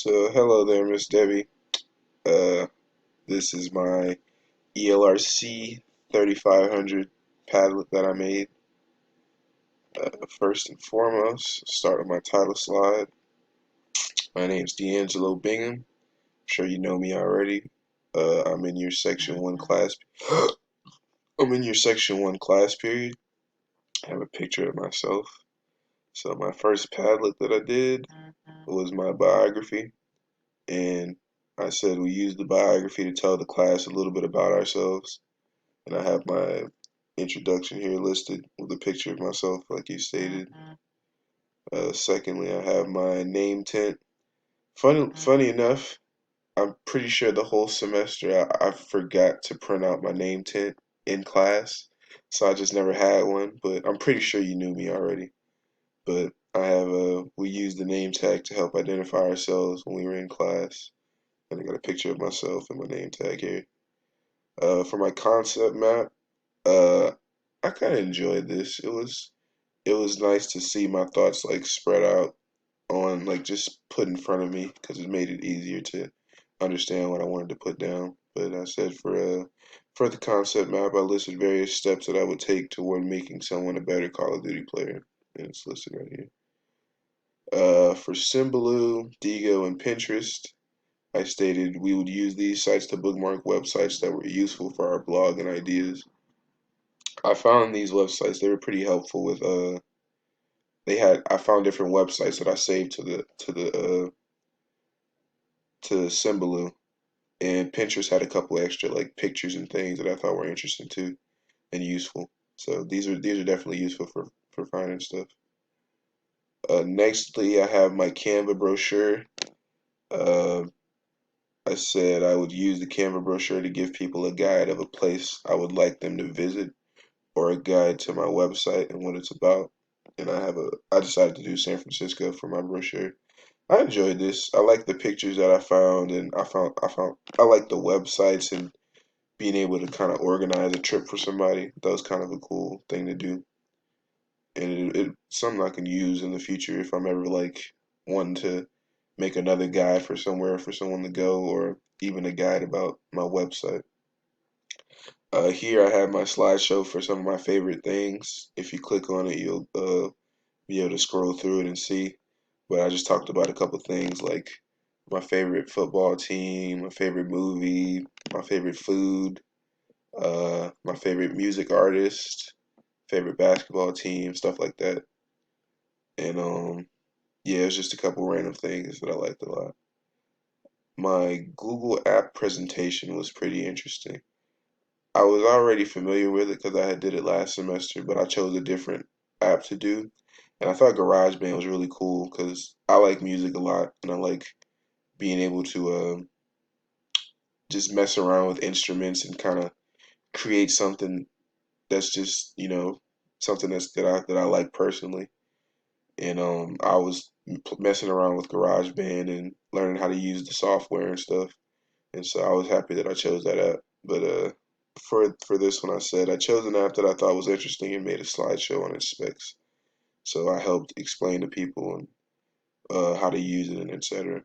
So, hello there, Miss Debbie. Uh, this is my ELRC 3500 Padlet that I made. First and foremost, start with my title slide. My name's D'Angelo Bingham. I'm sure you know me already. I'm in your Section 1 class. I'm in your Section 1 class period. I have a picture of myself. So, my first Padlet that I did was my biography. And I said we use the biography to tell the class a little bit about ourselves. And I have my introduction here listed with a picture of myself, like you stated. Secondly, I have my name tent. Funny enough, I'm pretty sure the whole semester I forgot to print out my name tent in class, so I just never had one. But I'm pretty sure you knew me already. But we used the name tag to help identify ourselves when we were in class. And I got a picture of myself and my name tag here. For my concept map, uh, I kind of enjoyed this. It was nice to see my thoughts like spread out on like just put in front of me because it made it easier to understand what I wanted to put down. But I said for the concept map, I listed various steps that I would take toward making someone a better Call of Duty player, and it's listed right here. For Symbaloo, Digo, and Pinterest, I stated we would use these sites to bookmark websites that were useful for our blog and ideas. I found these websites, they were pretty helpful with I found different websites that I saved to Symbaloo, and Pinterest had a couple extra like pictures and things that I thought were interesting too and useful. So these are definitely useful for finding stuff. Nextly, I have my Canva brochure. Uh, I said I would use the Canva brochure to give people a guide of a place I would like them to visit or a guide to my website and what it's about. And I decided to do San Francisco for my brochure. I enjoyed this. I like the pictures that I found, and I like the websites and being able to kind of organize a trip for somebody. That was kind of a cool thing to do, and it's something I can use in the future if I'm ever like wanting to make another guide for somewhere for someone to go, or even a guide about my website. Here I have my slideshow for some of my favorite things. If you click on it, you'll be able to scroll through it and see. But I just talked about a couple things like my favorite football team, my favorite movie, my favorite food, my favorite music artist, favorite basketball team, stuff like that. And yeah, it's just a couple random things that I liked a lot. My Google app presentation was pretty interesting. I was already familiar with it because I had did it last semester, but I chose a different app to do. And I thought GarageBand was really cool because I like music a lot and I like being able to just mess around with instruments and kind of create something that's just something that I like personally. And I was messing around with GarageBand and learning how to use the software and stuff. And so I was happy that I chose that app. But for this one, I said I chose an app that I thought was interesting and made a slideshow on its specs. So I helped explain to people and how to use it and etc.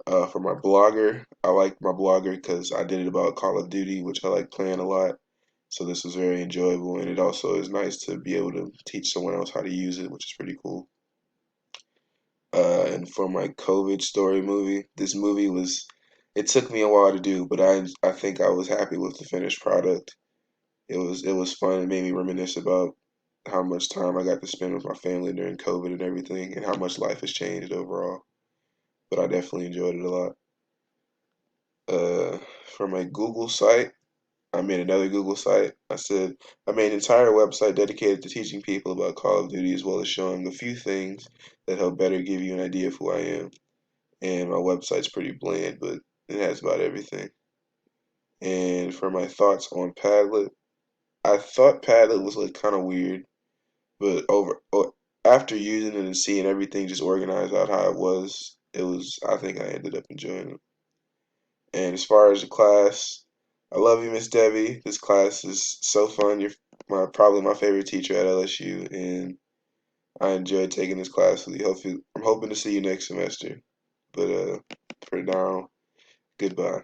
For my blogger, I like my blogger because I did it about Call of Duty, which I like playing a lot. So this was very enjoyable, and it also is nice to be able to teach someone else how to use it, which is pretty cool. And for my COVID story movie, this movie was, it took me a while to do, but I think I was happy with the finished product. It was fun. It made me reminisce about how much time I got to spend with my family during COVID and everything, and how much life has changed overall. But I definitely enjoyed it a lot. For my Google site, I made another Google site. I said I made an entire website dedicated to teaching people about Call of Duty as well as showing a few things that help better give you an idea of who I am. And my website's pretty bland, but it has about everything. And for my thoughts on Padlet, I thought Padlet was like kind of weird, but after using it and seeing everything just organized out how it was. I think I ended up enjoying it. And as far as the class, I love you, Miss Debbie. This class is so fun. You're probably my favorite teacher at LSU, and I enjoyed taking this class with you. I'm hoping to see you next semester. But for now, goodbye.